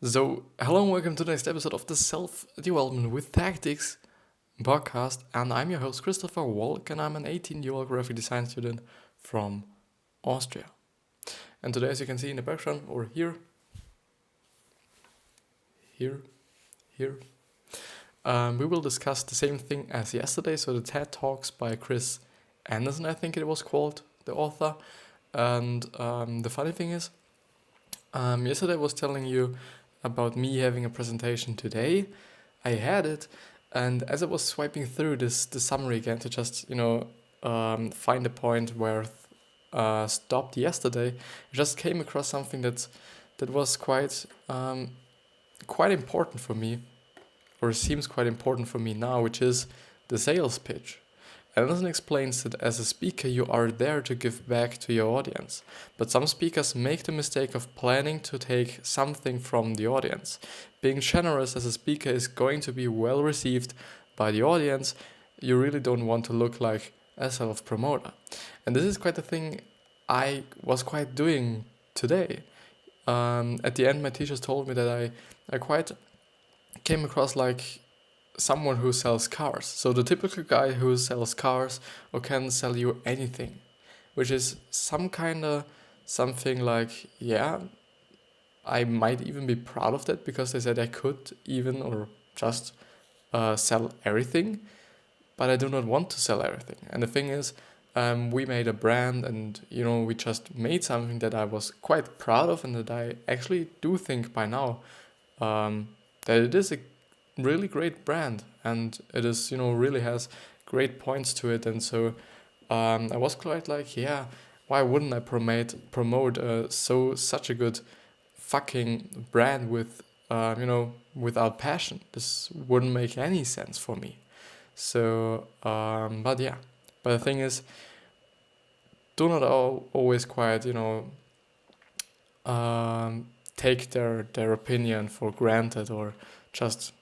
Hello and welcome to the next episode of the Self Development with Tactics podcast. And I'm your host, Christopher Walch, and I'm an 18-year-old graphic design student from Austria. And today, as you can see in the background, or here, here, we will discuss the same thing as yesterday. So, the TED Talks by Chris Anderson, I think it was called, the author. And the funny thing is, yesterday I was telling you about me having a presentation today. I had it, and as I was swiping through the summary again to just find a point where stopped yesterday, I just came across something that was quite important for me, or seems quite important for me now, which is the sales pitch. Anderson explains that as a speaker, you are there to give back to your audience. But some speakers make the mistake of planning to take something from the audience. Being generous as a speaker is going to be well received by the audience. You really don't want to look like a self-promoter. And this is quite the thing I was quite doing today. At the end, my teachers told me that I quite came across like someone who sells cars. So the typical guy who sells cars or can sell you anything, which is something like, yeah, I might even be proud of that because they said I could even or just sell everything, but I do not want to sell everything. And the thing is, we made a brand and, we just made something that I was quite proud of and that I actually do think by now that it is a really great brand and it is really has great points to it. And so I was quite like, yeah, why wouldn't I promote such a good fucking brand with without passion? This wouldn't make any sense for me. So but the thing is, do not always quite take their opinion for granted or just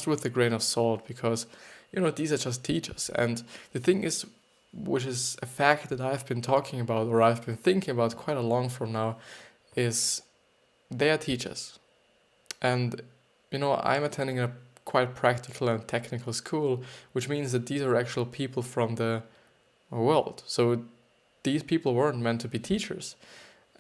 with a grain of salt, because these are just teachers. And the thing is, which is a fact that I've been talking about or I've been thinking about quite a long from now, is they are teachers. And I'm attending a quite practical and technical school, which means that these are actual people from the world. So these people weren't meant to be teachers.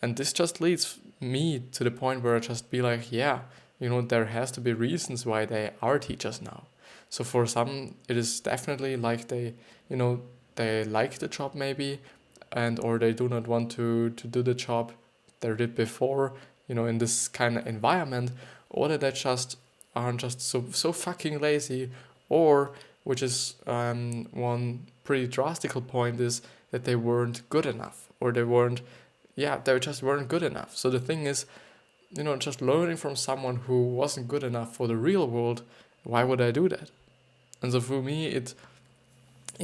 And this just leads me to the point where I just be like, yeah, there has to be reasons why they are teachers now. So for some, it is definitely like they like the job maybe, and or they do not want to do the job they did before, in this kind of environment, or that they just aren't just so fucking lazy, or which is one pretty drastic point is that they weren't good enough, or they just weren't good enough. So the thing is, just learning from someone who wasn't good enough for the real world, why would I do that? And so for me, it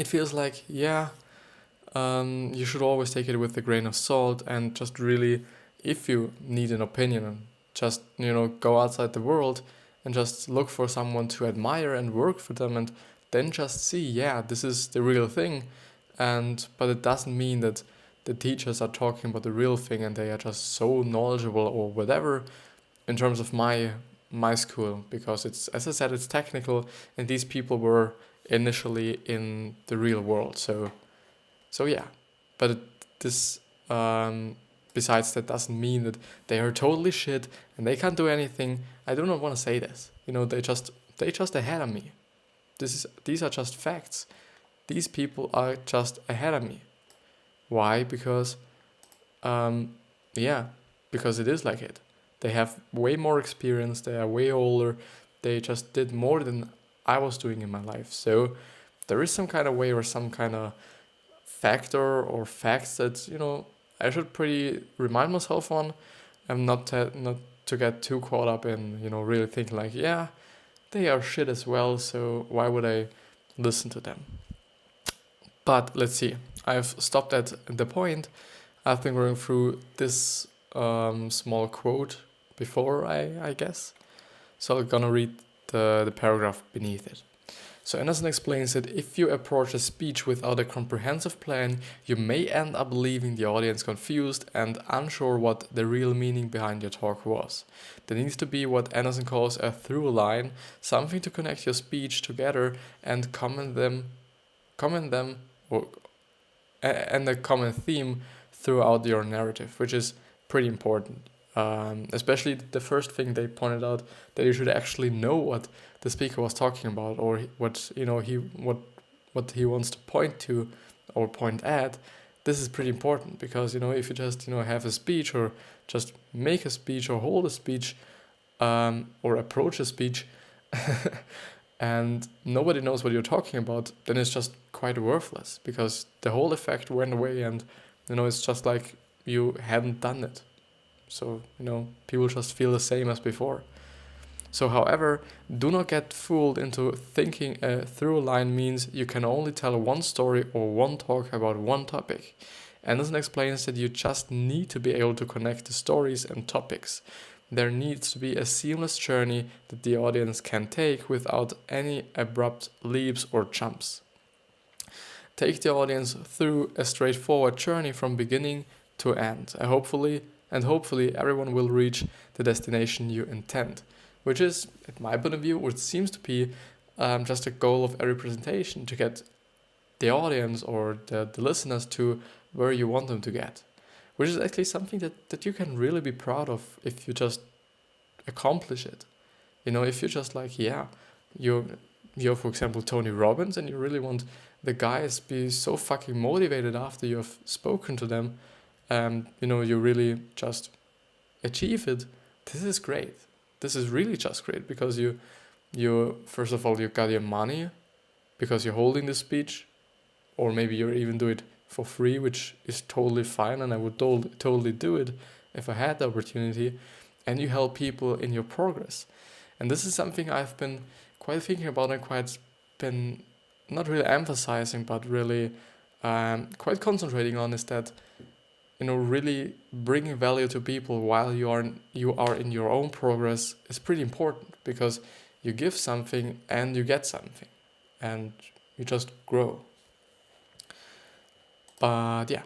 feels like, yeah, you should always take it with a grain of salt, and just really, if you need an opinion, just, go outside the world and just look for someone to admire and work for them, and then just see, yeah, this is the real thing. But it doesn't mean that the teachers are talking about the real thing and they are just so knowledgeable or whatever in terms of my school, because it's, as I said, it's technical and these people were initially in the real world. So yeah, but this besides that doesn't mean that they are totally shit and they can't do anything. I do not want to say this. They just ahead of me. These are just facts. These people are just ahead of me. Why? Because, because it is like it. They have way more experience. They are way older. They just did more than I was doing in my life. So there is some kind of way or some kind of factor or facts that I should pretty remind myself on, and not to get too caught up in really thinking like, yeah, they are shit as well. So why would I listen to them? But let's see. I've stopped at the point. I've been going through this small quote before, I guess. So I'm gonna read the paragraph beneath it. So Anderson explains that if you approach a speech without a comprehensive plan, you may end up leaving the audience confused and unsure what the real meaning behind your talk was. There needs to be what Anderson calls a through line, something to connect your speech together and comment them, or and a common theme throughout your narrative, which is pretty important. Especially the first thing they pointed out, that you should actually know what the speaker was talking about, or what he wants to point to or point at. This is pretty important because if you just have a speech, or just make a speech, or hold a speech, or approach a speech, and nobody knows what you're talking about, then it's just quite worthless, because the whole effect went away, and it's just like you hadn't done it. So people just feel the same as before. So however, do not get fooled into thinking a through line means you can only tell one story or one talk about one topic. Anderson explains that you just need to be able to connect the stories and topics. There needs to be a seamless journey that the audience can take without any abrupt leaps or jumps. Take the audience through a straightforward journey from beginning to end. Hopefully everyone will reach the destination you intend, which is, at my point of view, what seems to be just a goal of every presentation, to get the audience or the listeners to where you want them to get, which is actually something that you can really be proud of if you just accomplish it. If you're just like, you're for example Tony Robbins, and you really want the guys be so fucking motivated after you've spoken to them, you really just achieve it. This is great. This is really just great, because you first of all, you got your money because you're holding the speech, or maybe you even do it for free, which is totally fine, and I would totally do it if I had the opportunity, and you help people in your progress. And this is something I've been quite thinking about, and quite been not really emphasizing, but really quite concentrating on, is that really bringing value to people while you are in your own progress is pretty important, because you give something and you get something, and you just grow. But yeah.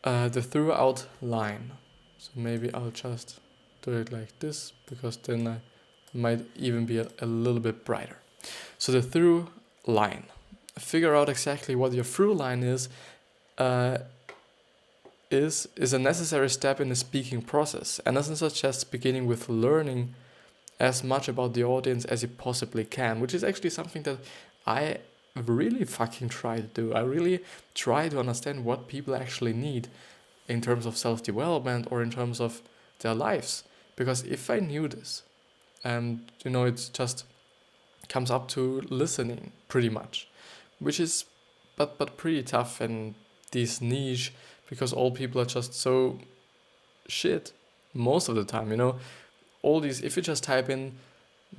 The throughout line. So maybe I'll just do it like this, because then I might even be a little bit brighter. So the through line. Figure out exactly what your through line is a necessary step in the speaking process. Anderson suggests beginning with learning as much about the audience as you possibly can, which is actually something that I really fucking try to do. I really try to understand what people actually need in terms of self-development, or in terms of their lives. Because if I knew this, and it just comes up to listening pretty much, which is but pretty tough in this niche, because all people are just so shit most of the time. All these, if you just type in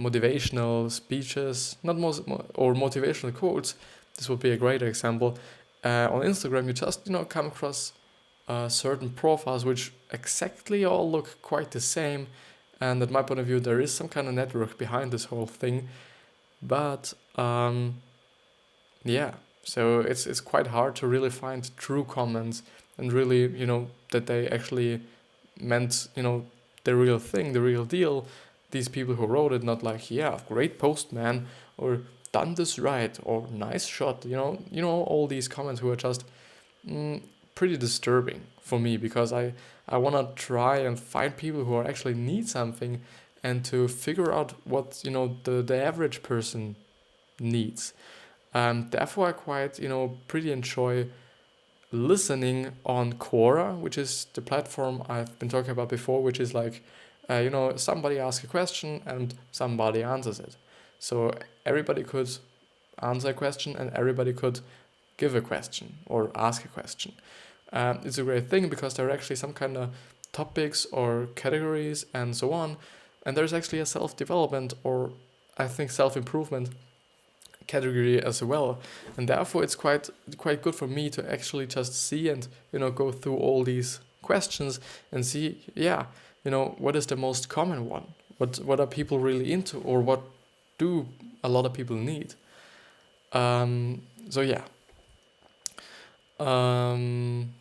motivational speeches, or motivational quotes, this would be a great example. On Instagram, you just come across certain profiles which exactly all look quite the same, and at my point of view, there is some kind of network behind this whole thing. But so it's quite hard to really find true comments, and really that they actually meant the real thing, the real deal. These people who wrote it, not like, great post, man, or done this right, or nice shot, all these comments who are just pretty disturbing for me, because I want to try and find people who are actually need something, and to figure out what the average person needs. Therefore I quite pretty enjoy listening on Quora, which is the platform I've been talking about before, which is like somebody asks a question and somebody answers it. So everybody could answer a question, and everybody could give a question or ask a question. It's a great thing, because there are actually some kind of topics or categories and so on, and there's actually a self-development, or I think self-improvement category as well, and therefore it's quite good for me to actually just see and go through all these questions and see, what is the most common one? What are people really into, or what do a lot of people need? So yeah, um,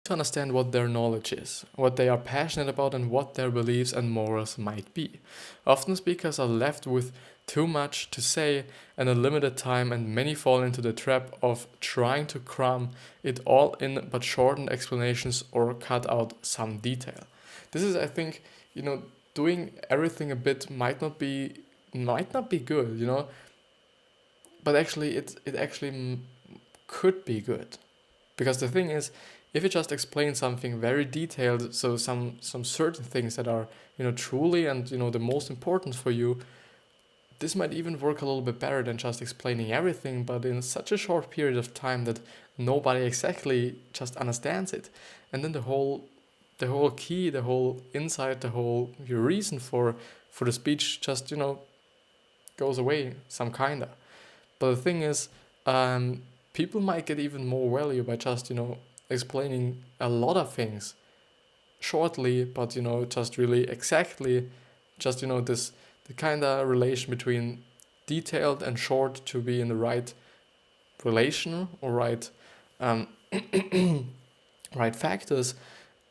to understand what their knowledge is, what they are passionate about, and what their beliefs and morals might be. Often speakers are left with too much to say and a limited time, and many fall into the trap of trying to cram it all in but shortened explanations or cut out some detail. This is, I think, doing everything a bit might not be good, but actually it actually could be good. Because the thing is, if you just explain something very detailed, so some certain things that are truly and the most important for you, this might even work a little bit better than just explaining everything, but in such a short period of time that nobody exactly just understands it, and then the whole key, the whole insight, your reason for the speech just goes away some kinda. But the thing is, people might get even more value by just explaining a lot of things shortly, but just really exactly, just this the kind of relation between detailed and short to be in the right relation or right um, right factors.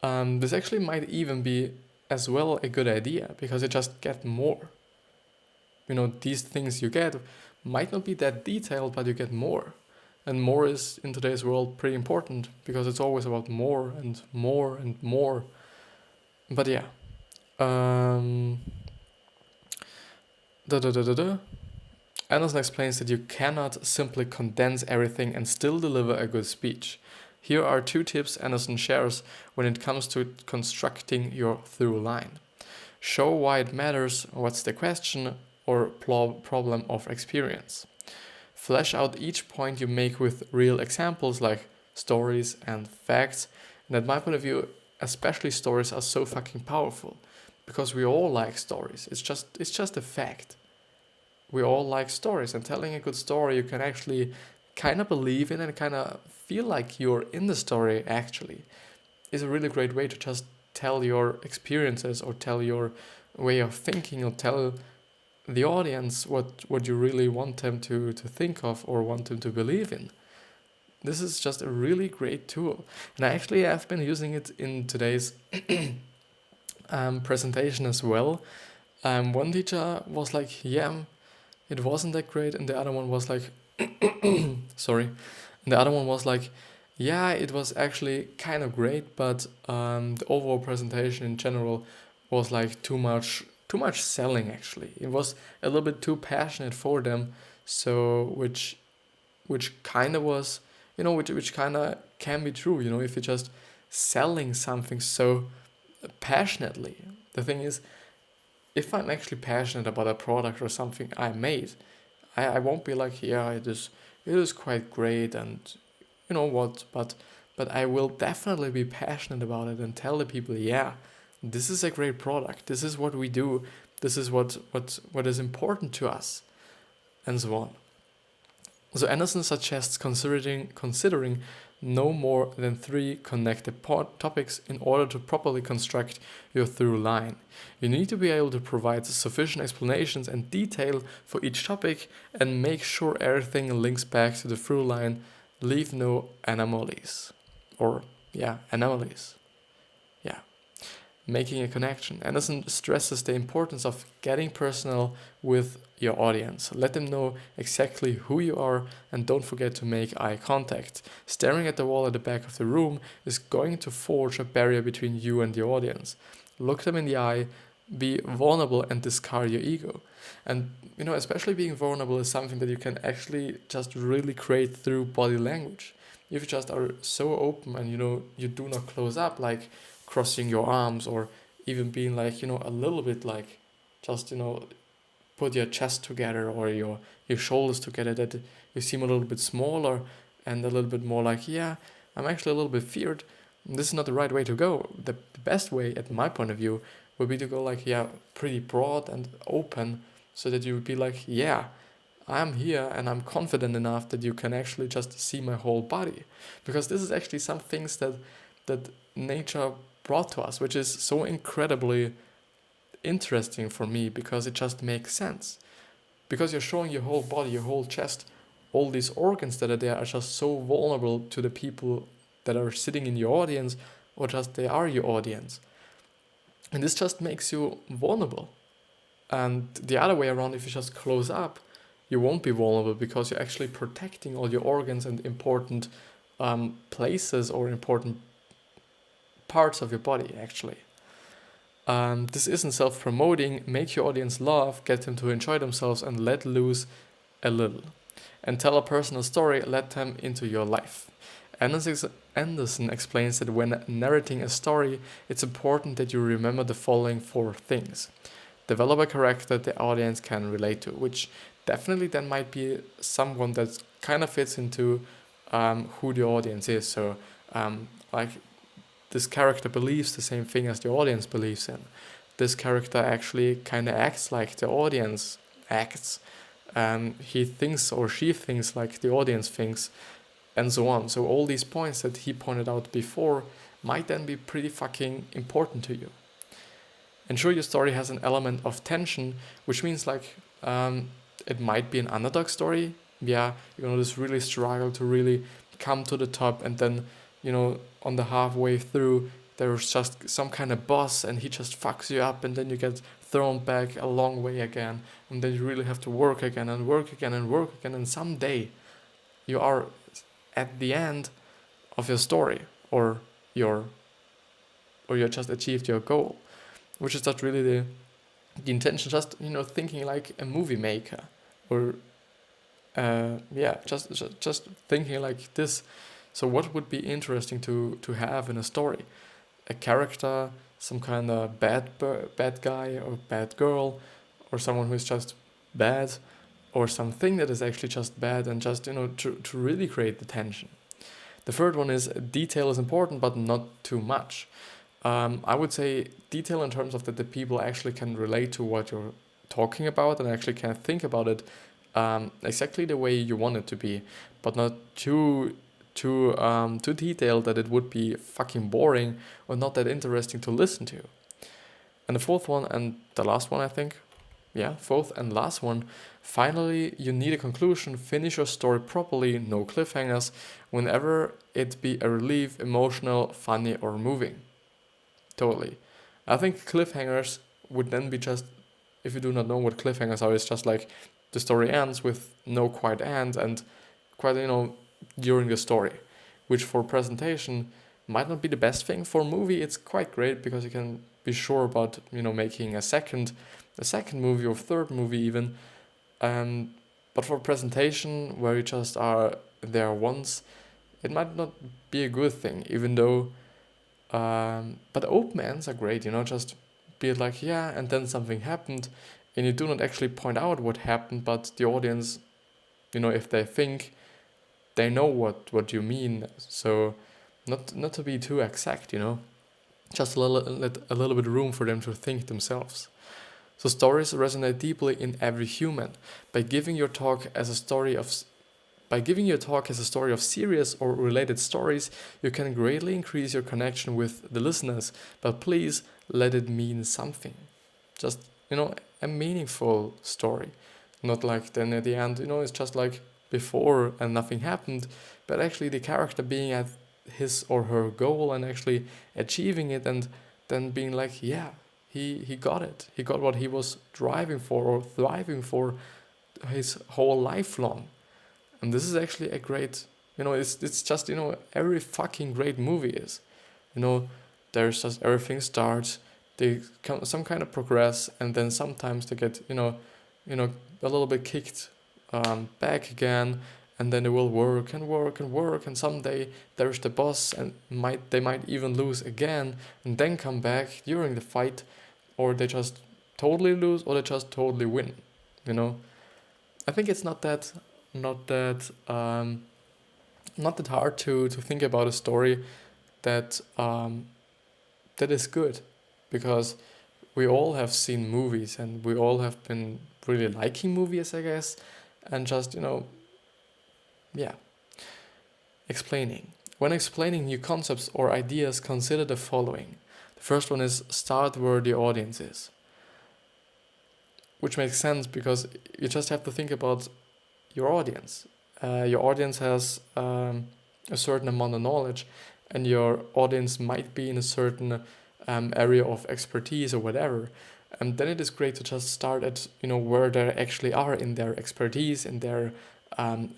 This actually might even be as well a good idea because you just get more. These things you get might not be that detailed, but you get more. And more is in today's world pretty important because it's always about more and more and more. But yeah. Um, da, da, da, da, da. Anderson explains that you cannot simply condense everything and still deliver a good speech. Here are 2 tips Anderson shares when it comes to constructing your through line. Show why it matters, what's the question or problem of experience. Flesh out each point you make with real examples like stories and facts. And at my point of view, especially stories are so fucking powerful because we all like stories. It's just a fact. We all like stories, and telling a good story you can actually kind of believe in and kind of feel like you're in the story actually is a really great way to just tell your experiences or tell your way of thinking or tell the audience what you really want them to think of or want them to believe in. This is just a really great tool. And I actually have been using it in today's presentation as well. One teacher was like, yeah, it wasn't that great. And the other one was like, sorry. And the other one was like, yeah, it was actually kind of great, but the overall presentation in general was like too much selling actually. It was a little bit too passionate for them, so which kind of was, which kind of can be true, if you're just selling something so passionately. The thing is, if I'm actually passionate about a product or something I made, I won't be like, yeah, it is quite great and you know what, but I will definitely be passionate about it and tell the people, yeah, this is a great product. This is what we do. This is what is important to us, and so on. So Anderson suggests considering no more than 3 connected topics in order to properly construct your through line. You need to be able to provide sufficient explanations and detail for each topic and make sure everything links back to the through line. Leave no anomalies. Anomalies. Yeah. Making a connection. Anderson stresses the importance of getting personal with your audience. Let them know exactly who you are and don't forget to make eye contact. Staring at the wall at the back of the room is going to forge a barrier between you and the audience. Look them in the eye, be vulnerable and discard your ego. And especially being vulnerable is something that you can actually just really create through body language. If you just are so open and you do not close up, like crossing your arms or even being like a little bit like just put your chest together or your shoulders together, that you seem a little bit smaller and a little bit more like, yeah, I'm actually a little bit feared. This is not the right way to go. The best way, at my point of view, would be to go like, yeah, pretty broad and open, so that you would be like, yeah, I'm here and I'm confident enough that you can actually just see my whole body. Because this is actually some things that nature brought to us, which is so incredibly interesting for me because it just makes sense. Because you're showing your whole body, your whole chest, all these organs that are there are just so vulnerable to the people that are sitting in your audience, or just they are your audience. And this just makes you vulnerable. And the other way around, if you just close up, you won't be vulnerable because you're actually protecting all your organs and important places or important parts of your body, actually. This isn't self-promoting. Make your audience laugh, get them to enjoy themselves, and let loose a little. And tell a personal story, let them into your life. Anderson explains that when narrating a story, it's important that you remember the following 4 things. Develop a character the audience can relate to, which definitely then might be someone that kind of fits into who the audience is. So, like, this character believes the same thing as the audience believes in. This character actually kind of acts like the audience acts. He thinks or she thinks like the audience thinks, and so on. So all these points that he pointed out before might then be pretty fucking important to you. Ensure your story has an element of tension, which means like it might be an underdog story. Yeah, just really struggle to really come to the top, and then on the halfway through there's just some kind of boss and he just fucks you up, and then you get thrown back a long way again, and then you really have to work again and work again and work again, and someday you are at the end of your story, or you just achieved your goal, which is not really the intention. Just thinking like a movie maker, or just thinking like this. So what would be interesting to have in a story? A character, some kind of bad guy or bad girl, or someone who is just bad, or something that is actually just bad, and just to really create the tension. The third one is detail is important, but not too much. I would say detail in terms of that the people actually can relate to what you're talking about and actually can think about it exactly the way you want it to be, but not too detailed that it would be fucking boring or not that interesting to listen to. And the fourth one, and the last one, I think, fourth and last one, finally, you need a conclusion. Finish your story properly, no cliffhangers, whenever it be a relief, emotional, funny, or moving. Totally. I think cliffhangers would then be just, if you do not know what cliffhangers are, it's just like the story ends with no quite end and quite, during the story, which for presentation might not be the best thing. For a movie, it's quite great because you can be sure about, making a second movie or third movie even. But for presentation, where you just are there once, it might not be a good thing, even though, but open ends are great, just be it like, and then something happened, and you do not actually point out what happened, but the audience, if they think, they know what you mean. So not to be too exact, just a little bit of room for them to think themselves. So stories resonate deeply in every human. By giving your talk as a story of serious or related stories, you can greatly increase your connection with the listeners. But please let it mean something. Just a meaningful story, not like then at the end it's just like before and nothing happened, but actually the character being at his or her goal and actually achieving it, and then being like, he got it. He got what he was driving for or thriving for his whole life long. And this is actually a great, it's just, every fucking great movie is, there's just everything starts, they some kind of progress, and then sometimes they get, a little bit kicked back again, and then they will work and work and work, and someday there's the boss, and they might even lose again, and then come back during the fight, or they just totally lose, or they just totally win. I think it's not that hard to think about a story that is good, because we all have seen movies and we all have been really liking movies, I guess, and just explaining. When explaining new concepts or ideas, consider the following. First one is start where the audience is, which makes sense because you just have to think about your audience. Your audience has a certain amount of knowledge, and your audience might be in a certain area of expertise or whatever. And then it is great to just start at where they actually are in their expertise, in their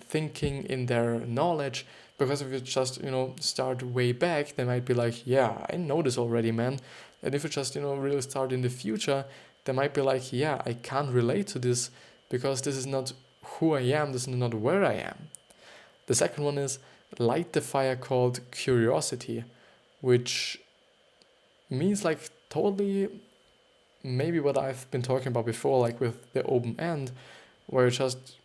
thinking, in their knowledge. Because if you just start way back, they might be like, yeah, I know this already, man. And if you just really start in the future, they might be like, yeah, I can't relate to this because this is not who I am, this is not where I am. The second one is light the fire called curiosity, which means like totally maybe what I've been talking about before, like with the open end, where you just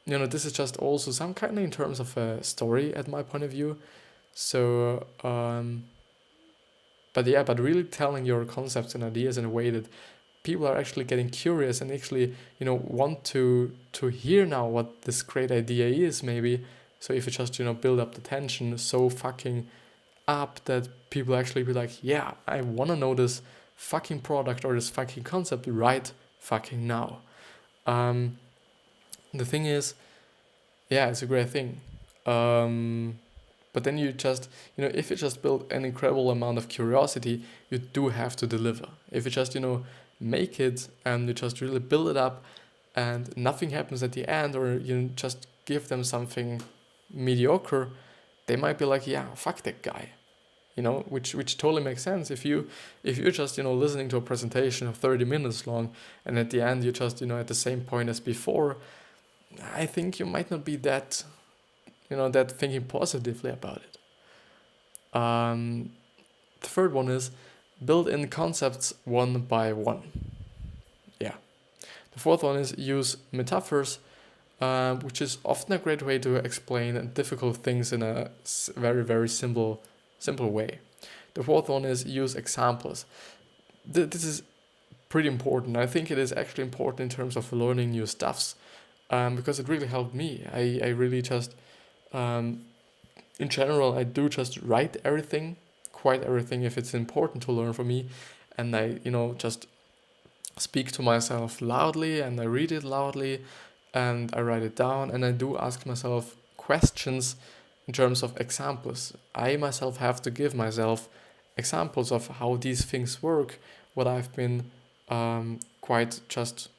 this is just also some kind of in terms of a story at my point of view. So but really telling your concepts and ideas in a way that people are actually getting curious and actually want to hear now what this great idea is, maybe. So if you just build up the tension so fucking up that people actually be like, yeah, I want to know this fucking product or this fucking concept right fucking now. The thing is, yeah, it's a great thing. But then you just, if you just build an incredible amount of curiosity, you do have to deliver. If you just, make it and you just really build it up and nothing happens at the end, or you just give them something mediocre, they might be like, yeah, fuck that guy. Which totally makes sense. If you're just listening to a presentation of 30 minutes long, and at the end you're just at the same point as before, I think you might not be that that thinking positively about it. The third one is build in concepts one by one. Yeah. The fourth one is use metaphors, which is often a great way to explain difficult things in a very, very simple way. The fourth one is use examples. This is pretty important. I think it is actually important in terms of learning new stuffs, because it really helped me. I really just, in general, I do just write everything, quite everything if it's important to learn for me, and I, just speak to myself loudly, and I read it loudly, and I write it down, and I do ask myself questions in terms of examples. I myself have to give myself examples of how these things work, what I've been quite just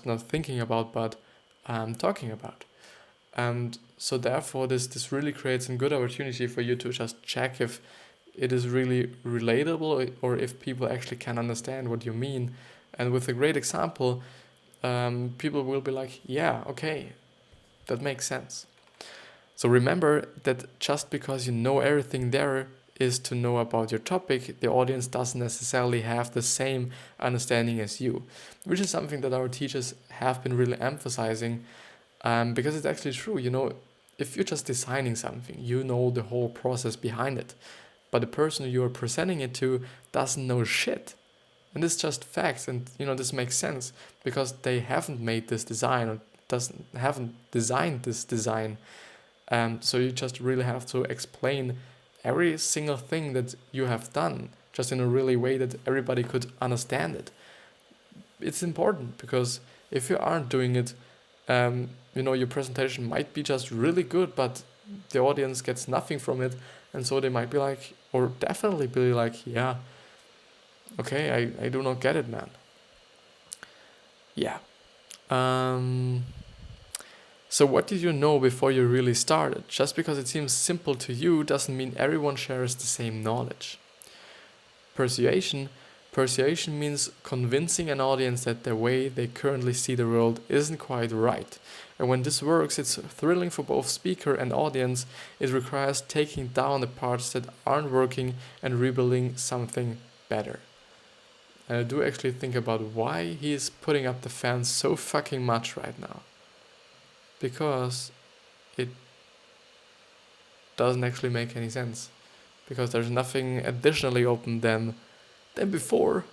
not thinking about, but talking about. And so therefore this really creates a good opportunity for you to just check if it is really relatable or if people actually can understand what you mean. And with a great example, people will be like, yeah, okay, that makes sense. So remember that just because you know everything there is to know about your topic, the audience doesn't necessarily have the same understanding as you, which is something that our teachers have been really emphasizing, because it's actually true. If you're just designing something, you know the whole process behind it, but the person you're presenting it to doesn't know shit. And it's just facts, and this makes sense because they haven't made this design or haven't designed this design. So you just really have to explain every single thing that you have done just in a really way that everybody could understand it. It's important because if you aren't doing it, your presentation might be just really good, but the audience gets nothing from it, and so they might be like, or definitely be like, yeah, okay, I do not get it, man. Yeah. So what did you know before you really started? Just because it seems simple to you doesn't mean everyone shares the same knowledge. Persuasion means convincing an audience that the way they currently see the world isn't quite right. And when this works, it's thrilling for both speaker and audience. It requires taking down the parts that aren't working and rebuilding something better. And I do actually think about why he is putting up the fans so fucking much right now. Because it doesn't actually make any sense. Because there's nothing additionally open than before.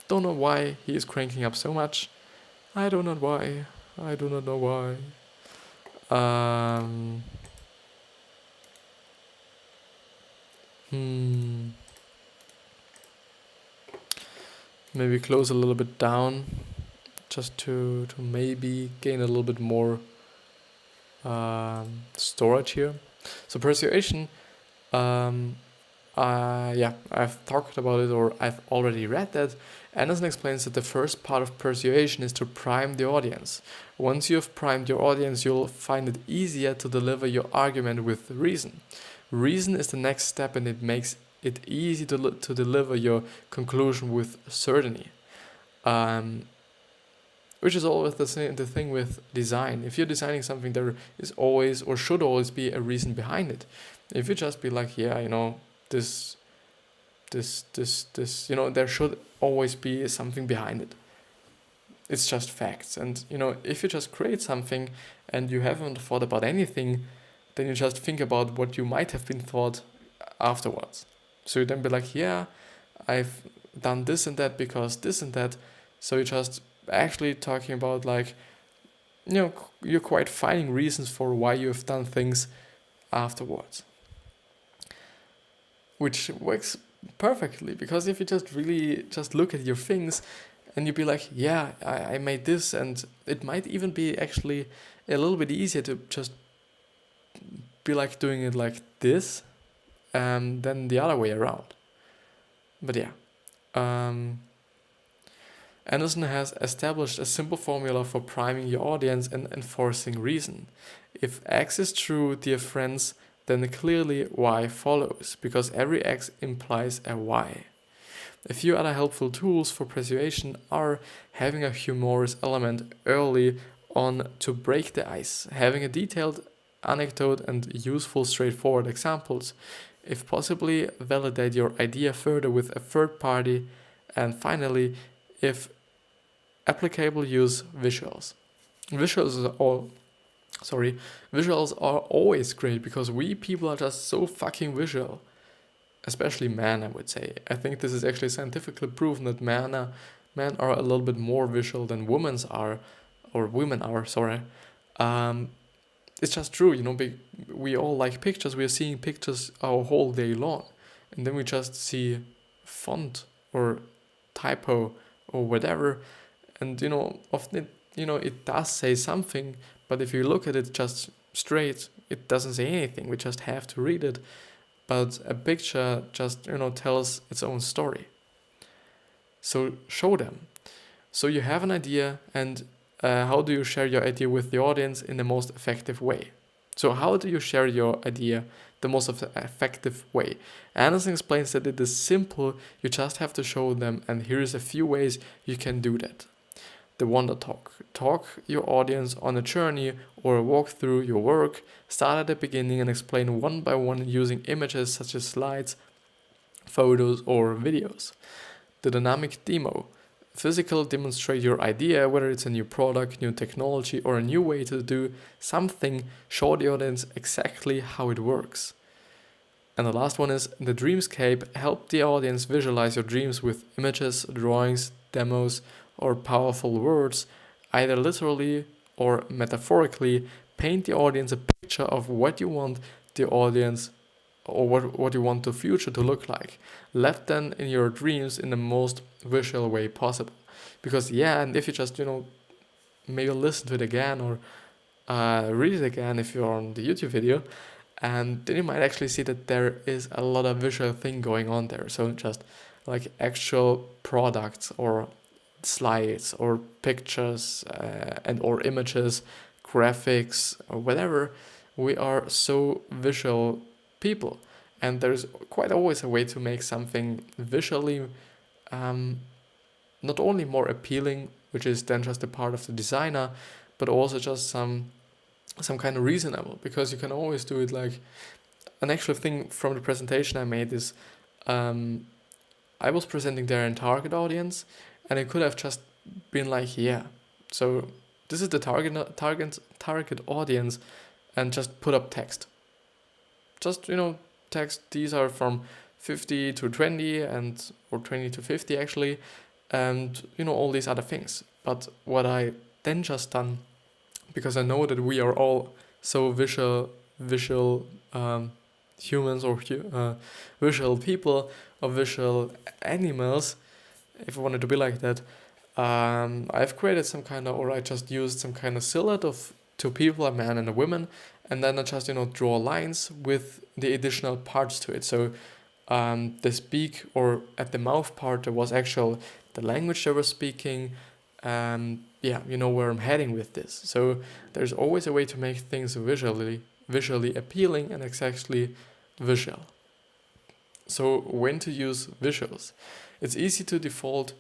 Don't know why he is cranking up so much. I do not know why. Maybe close a little bit down, just to maybe gain a little bit more storage here. So persuasion, I've talked about it, or I've already read that. Anderson explains that the first part of persuasion is to prime the audience. Once you have primed your audience, you'll find it easier to deliver your argument with reason. Reason is the next step, and it makes it easy to deliver your conclusion with certainty. Which is always the thing with design. If you're designing something, there is always or should always be a reason behind it. If you just be like, yeah, this, there should always be something behind it. It's just facts. And, if you just create something and you haven't thought about anything, then you just think about what you might have been thought afterwards. So you then be like, yeah, I've done this and that because this and that. So you're just actually talking about you're quite finding reasons for why you have done things afterwards. Which works perfectly, because if you just really just look at your things and you be like, yeah, I made this, and it might even be actually a little bit easier to just be like doing it like this than the other way around. But yeah. Anderson has established a simple formula for priming your audience and enforcing reason. If X is true, dear friends, then clearly Y follows, because every X implies a Y. A few other helpful tools for persuasion are having a humorous element early on to break the ice, having a detailed anecdote and useful straightforward examples, if possibly validate your idea further with a third party, and finally, if applicable, use visuals. Visuals are always great, because we people are just so fucking visual. Especially men, I would say. I think this is actually scientifically proven that men are a little bit more visual than women are. It's just true, we all like pictures. We are seeing pictures our whole day long, and then we just see font or typo or whatever, and often it does say something, but if you look at it just straight, it doesn't say anything. We just have to read it. But a picture just tells its own story. So show them. So you have an idea, and how do you share your idea with the audience in the most effective way? So how do you share your idea the most effective way? Anderson explains that it is simple. You just have to show them, and here's a few ways you can do that. The Wonder Talk. Talk your audience on a journey or a walk through your work. Start at the beginning and explain one by one using images such as slides, photos, or videos. The Dynamic Demo. Physically demonstrate your idea, whether it's a new product, new technology, or a new way to do something. Show the audience exactly how it works. And the last one is the Dreamscape. Help the audience visualize your dreams with images, drawings, demos, or powerful words, either literally or metaphorically. Paint the audience a picture of what you want the audience, or what you want the future to look like. Let them in your dreams in the most visual way possible. Because and if you just maybe listen to it again, or read it again if you're on the YouTube video, and then you might actually see that there is a lot of visual thing going on there. So just like actual products or slides or pictures and or images, graphics, or whatever. We are so visual people, and there's quite always a way to make something visually not only more appealing, which is then just a part of the designer, but also just some kind of reasonable, because you can always do it. Like an actual thing from the presentation I made is I was presenting there in target audience, and it could have just been like, so this is the target audience, and just put up text. Just text. These are from 50 to 20 or 20 to 50 actually, and all these other things. But what I then just done, because I know that we are all so visual humans or visual people or visual animals, if I wanted to be like that. I've created some kind of, or I just used some kind of silhouette of two people, a man and a woman, and then I just draw lines with the additional parts to it. So the speak or at the mouth part there was actual the language they were speaking. Yeah, you know where I'm heading with this. So there's always a way to make things visually appealing and exactly visual. So when to use visuals? It's easy to default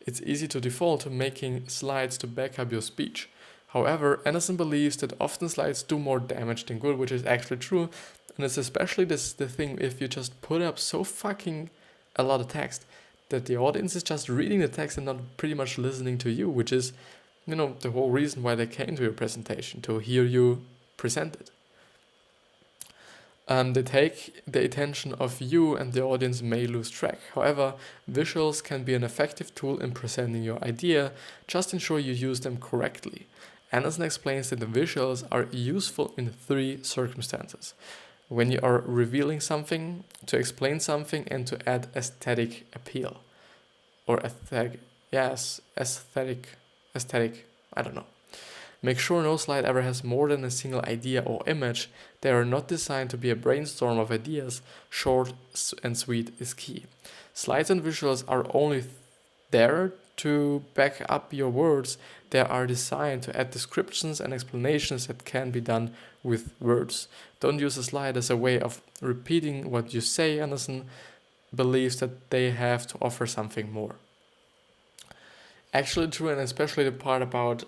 to making slides to back up your speech. However, Anderson believes that often slides do more damage than good, which is actually true. And it's especially the thing if you just put up so fucking a lot of text that the audience is just reading the text and not pretty much listening to you, which is, the whole reason why they came to your presentation, to hear you present it. They take the attention of you and the audience may lose track. However, visuals can be an effective tool in presenting your idea, just ensure you use them correctly. Anderson explains that the visuals are useful in 3 circumstances. When you are revealing something, to explain something, and to add aesthetic appeal. Or aesthetic, I don't know. Make sure no slide ever has more than a single idea or image. They are not designed to be a brainstorm of ideas. Short and sweet is key. Slides and visuals are only there to back up your words. They are designed to add descriptions and explanations that can be done with words. Don't use a slide as a way of repeating what you say. Anderson believes that they have to offer something more. Actually true, and especially the part about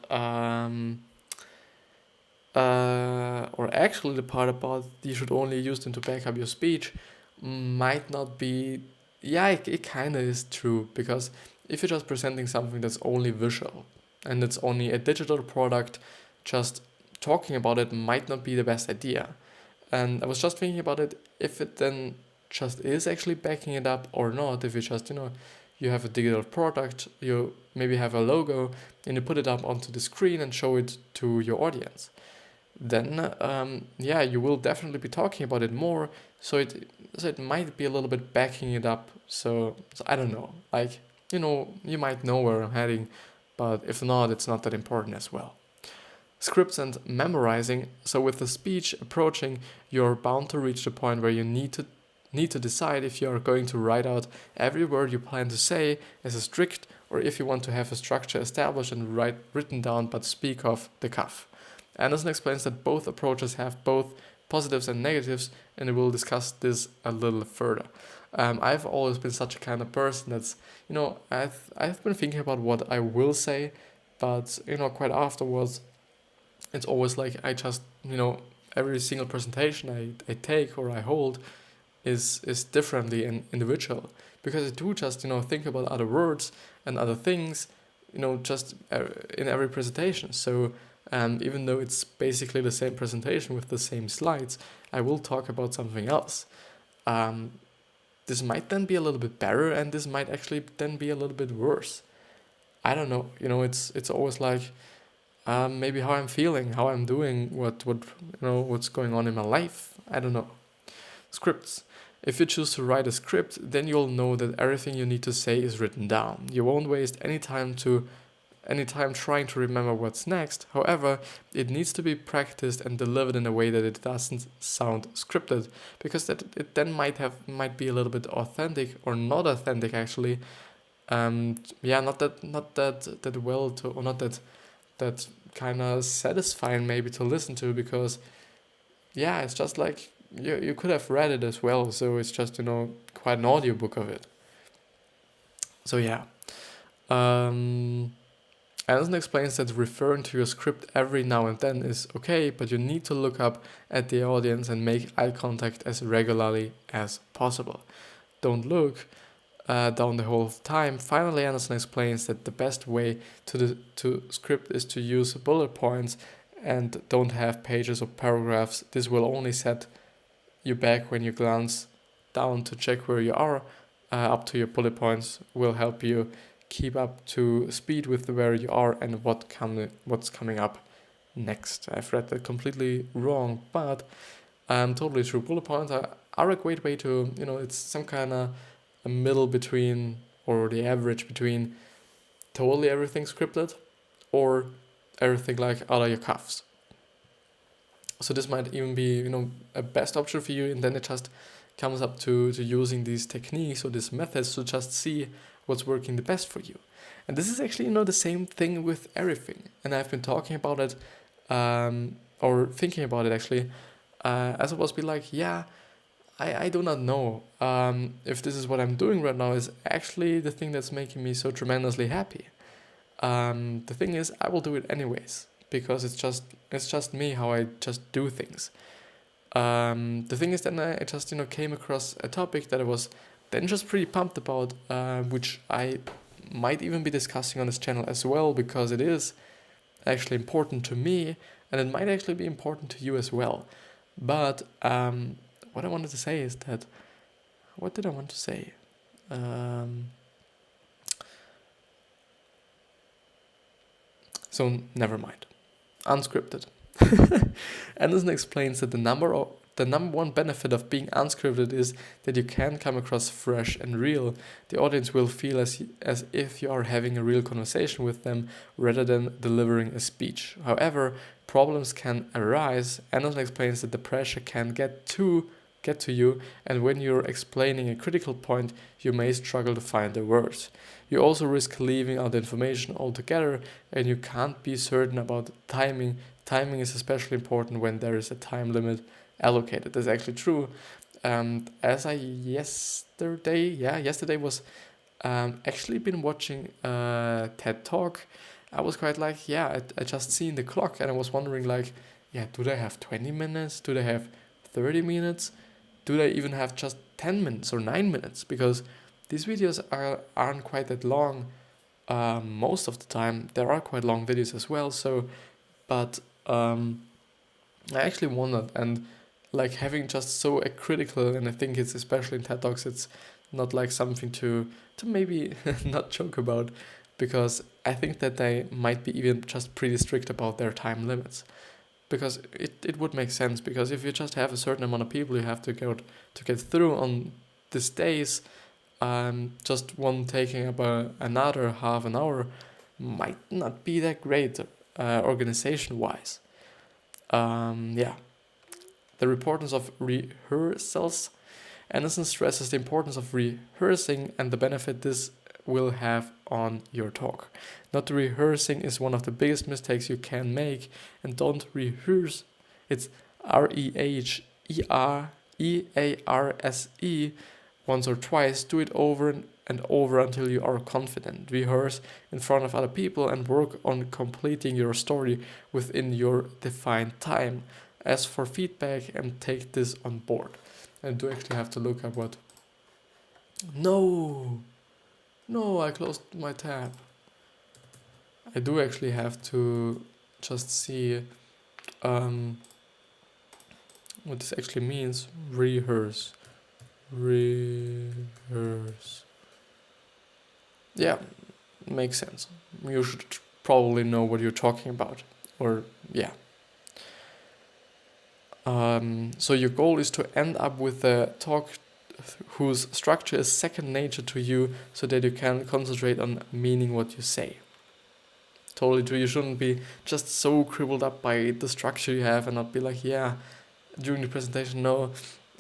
you should only use them to back up your speech might not be. Yeah, it kind of is true, because if you're just presenting something that's only visual and it's only a digital product, just talking about it might not be the best idea. And I was just thinking about it, if it then just is actually backing it up or not. If you just you have a digital product, you maybe have a logo, and you put it up onto the screen and show it to your audience, then you will definitely be talking about it more. So it might be a little bit backing it up. So I don't know. Like, you might know where I'm heading, but if not, it's not that important as well. Scripts and memorizing. So with the speech approaching, you're bound to reach the point where you need to decide if you are going to write out every word you plan to say as a script, or if you want to have a structure established and written down but speak off the cuff. Anderson explains that both approaches have both positives and negatives, and we will discuss this a little further. I've always been such a kind of person that's, I've been thinking about what I will say, but, quite afterwards, it's always like I just, every single presentation I take or I hold is differently and individual, because I do just think about other words and other things just in every presentation. So even though it's basically the same presentation with the same slides, I will talk about something else. This might then be a little bit better, and this might actually then be a little bit worse. I don't know. It's always like maybe how I'm feeling, how I'm doing, what's going on in my life. I don't know. Scripts. If you choose to write a script, then you'll know that everything you need to say is written down. You won't waste any time trying to remember what's next. However, it needs to be practiced and delivered in a way that it doesn't sound scripted, because it then might be a little bit authentic or not authentic actually. Not that well to, or not that kind of satisfying maybe to listen to, because it's just like you could have read it as well, so it's just quite an audiobook of it. So Anderson explains that referring to your script every now and then is okay, but you need to look up at the audience and make eye contact as regularly as possible. Don't look down the whole time. Finally, Anderson explains that the best way to script is to use bullet points and don't have pages or paragraphs. This will only set you back when you glance down to check where you are. Up to your bullet points will help you keep up to speed with where you are and what's coming up next. I've read that completely wrong, but Totally true. Bullet points are a great way to, it's some kind of a middle between, or the average between totally everything scripted or everything like out of your cuffs. So this might even be, a best option for you, and then it just comes up to using these techniques or these methods to just see what's working the best for you. And this is actually, the same thing with everything. And I've been talking about it, or thinking about it actually, as I was be like, I do not know if this is what I'm doing right now is actually the thing that's making me so tremendously happy. The thing is, I will do it anyways because it's just me how I just do things. The thing is, then I just came across a topic that I was then just pretty pumped about, which I might even be discussing on this channel as well because it is actually important to me and it might actually be important to you as well. But what I wanted to say is that, what did I want to say? So never mind. Unscripted. Anderson explains that the number one benefit of being unscripted is that you can come across fresh and real. The audience will feel as if you are having a real conversation with them rather than delivering a speech. However, problems can arise. Anderson explains that the pressure can get to you, and when you're explaining a critical point, you may struggle to find the words. You also risk leaving out information altogether, and you can't be certain about timing. Timing is especially important when there is a time limit allocated. That's actually true. As I yesterday was actually been watching a TED Talk. I was quite like, I just seen the clock and I was wondering like, do they have 20 minutes? Do they have 30 minutes? Do they even have just 10 minutes or 9 minutes? Because these videos aren't quite that long most of the time. There are quite long videos as well. But I actually wondered, and like having just so a critical, and I think it's especially in TED Talks, it's not like something to maybe not joke about, because I think that they might be even just pretty strict about their time limits. Because it would make sense, because if you just have a certain amount of people you have to get through on these days, just one taking up another half an hour might not be that great organization-wise. The importance of rehearsals. Anderson stresses the importance of rehearsing and the benefit this will have on your talk. Not rehearsing is one of the biggest mistakes you can make, and don't rehearse. It's REHEARSE once or twice. Do it over and over until you are confident. Rehearse in front of other people and work on completing your story within your defined time. Ask for feedback and take this on board. I do actually have to look at what... No, I closed my tab. I do actually have to just see what this actually means. Rehearse. Yeah, makes sense. You should probably know what you're talking about. So your goal is to end up with a talk whose structure is second nature to you, so that you can concentrate on meaning what you say. Totally true. You shouldn't be just so crippled up by the structure you have and not be like, during the presentation, no,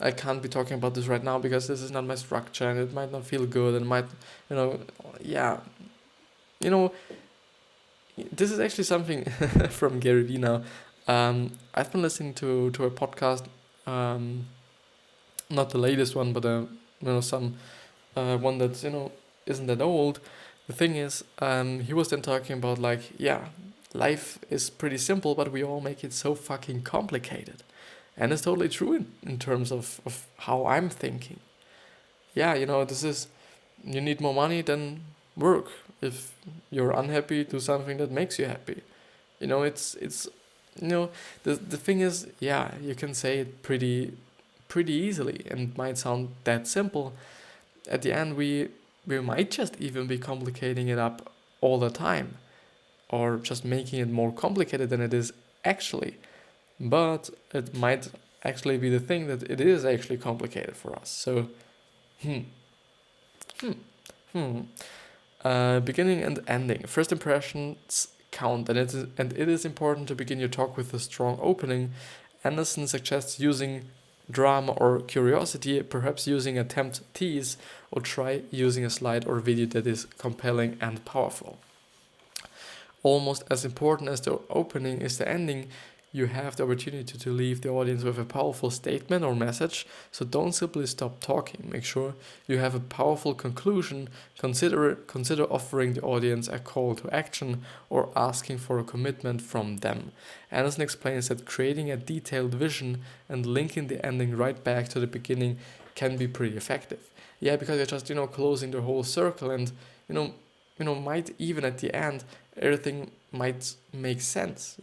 I can't be talking about this right now because this is not my structure and it might not feel good and might, this is actually something from Gary Vee now. I've been listening to a podcast, not the latest one, but some one that's isn't that old. The thing is, he was then talking about life is pretty simple, but we all make it so fucking complicated, and it's totally true in terms of how I'm thinking. This is, you need more money, then work. If you're unhappy, do something that makes you happy. It's the thing is, you can say it pretty easily and it might sound that simple. At the end, we might just even be complicating it up all the time, or just making it more complicated than it is actually. But it might actually be the thing that it is actually complicated for us. So, hmm, hmm, hmm. Beginning and ending. First impressions count, and it is important to begin your talk with a strong opening. Anderson suggests using drama or curiosity, perhaps using a tempt tease, or try using a slide or video that is compelling and powerful. Almost as important as the opening is the ending. You have the opportunity to leave the audience with a powerful statement or message, so don't simply stop talking. Make sure you have a powerful conclusion. Consider offering the audience a call to action or asking for a commitment from them. Anderson explains that creating a detailed vision and linking the ending right back to the beginning can be pretty effective. Yeah, because you're just closing the whole circle, and might even at the end everything might make sense.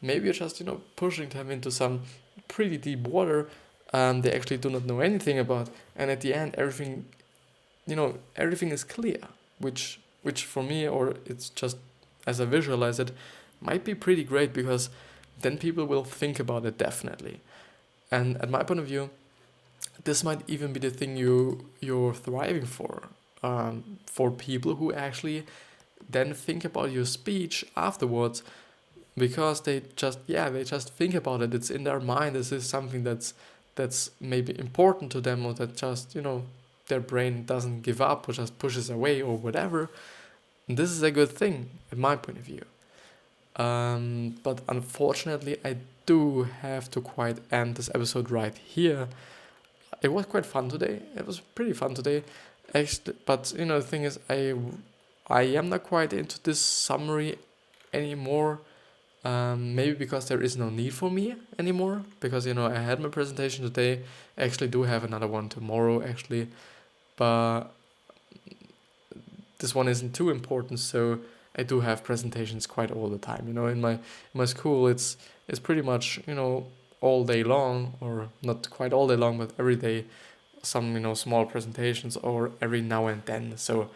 Maybe you're just pushing them into some pretty deep water they actually do not know anything about, and at the end everything is clear, which for me, or it's just as I visualize it, might be pretty great, because then people will think about it definitely. And at my point of view, this might even be the thing you're thriving for people who actually then think about your speech afterwards, because they just think about it. It's in their mind. This is something that's maybe important to them, or that just their brain doesn't give up or just pushes away or whatever. And this is a good thing in my point of view. But unfortunately, I do have to quite end this episode right here. It was quite fun today. It was pretty fun today, actually. But the thing is, I am not quite into this summary anymore. Maybe because there is no need for me anymore, because I had my presentation today. I actually do have another one tomorrow, actually, but this one isn't too important, so I do have presentations quite all the time. In my school, it's pretty much all day long, or not quite all day long, but every day some small presentations, or every now and then. So,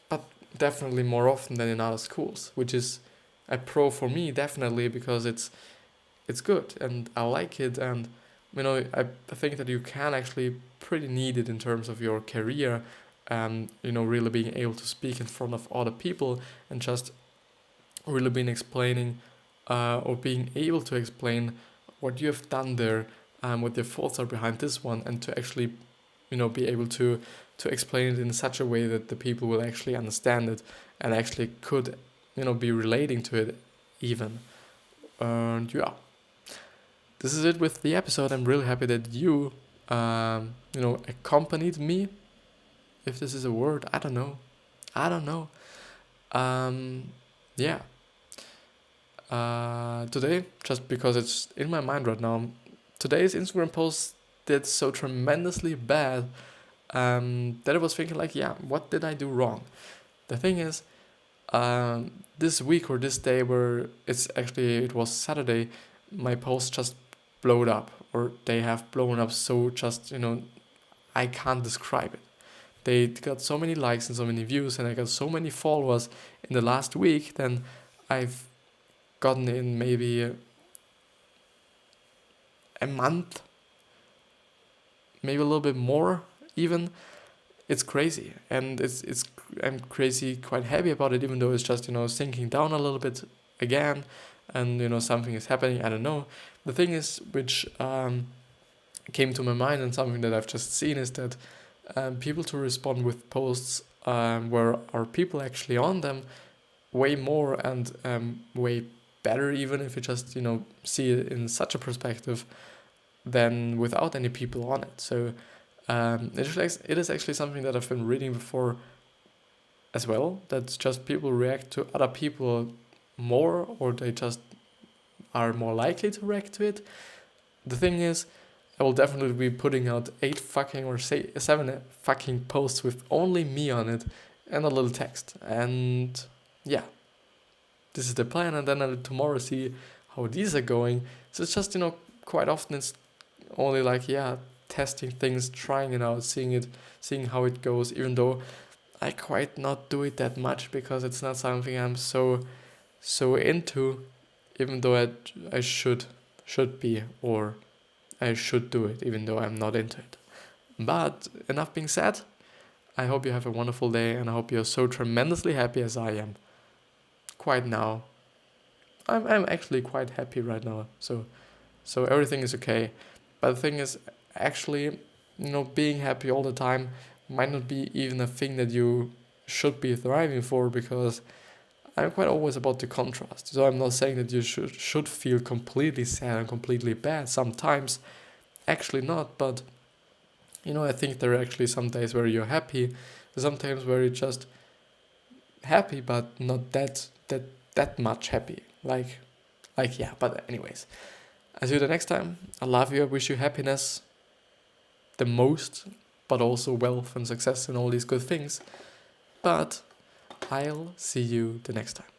but definitely more often than in other schools, which is a pro for me, definitely, because it's good and I like it. And I think that you can actually pretty need it in terms of your career, really being able to speak in front of other people, and just really being explaining or being able to explain what you have done there, what your thoughts are behind this one, and to actually be able to explain it in such a way that the people will actually understand it, and actually could be relating to it even. And yeah, this is it with the episode. I'm really happy that you accompanied me, if this is a word. I don't know. Yeah. Today, just because it's in my mind right now, today's Instagram post did so tremendously bad that I was thinking, like, what did I do wrong? The thing is, this week or this day, where it was Saturday, my posts just blowed up, or they have blown up, so just I can't describe it. They got so many likes and so many views, and I got so many followers in the last week than I've gotten in maybe a month, maybe a little bit more even. It's crazy, and I'm crazy quite happy about it, even though it's just sinking down a little bit again, and something is happening. I don't know. The thing is, which came to my mind, and something that I've just seen, is that people to respond with posts where are people actually on them way more, and way better, even if you just see it in such a perspective, than without any people on it. So it is actually something that I've been reading before as well, that just people react to other people more, or they just are more likely to react to it. The thing is, I will definitely be putting out 8 fucking or 7 fucking posts with only me on it and a little text. And yeah, this is the plan. And then I'll tomorrow see how these are going. So it's just, quite often it's only like, testing things, trying it out, seeing how it goes, even though I quite not do it that much, because it's not something I'm so into, even though I should be, or I should do it, even though I'm not into it. But enough being said, I hope you have a wonderful day, and I hope you're so tremendously happy as I am. Quite now. I'm actually quite happy right now. So everything is okay. But the thing is, actually, being happy all the time might not be even a thing that you should be thriving for, because I'm quite always about the contrast. So I'm not saying that you should feel completely sad and completely bad. Sometimes, actually not. But I think there are actually some days where you're happy, sometimes where you're just happy, but not that much happy. Yeah. But anyways, I'll see you the next time. I love you. I wish you happiness, the most, but also wealth and success and all these good things. But I'll see you the next time.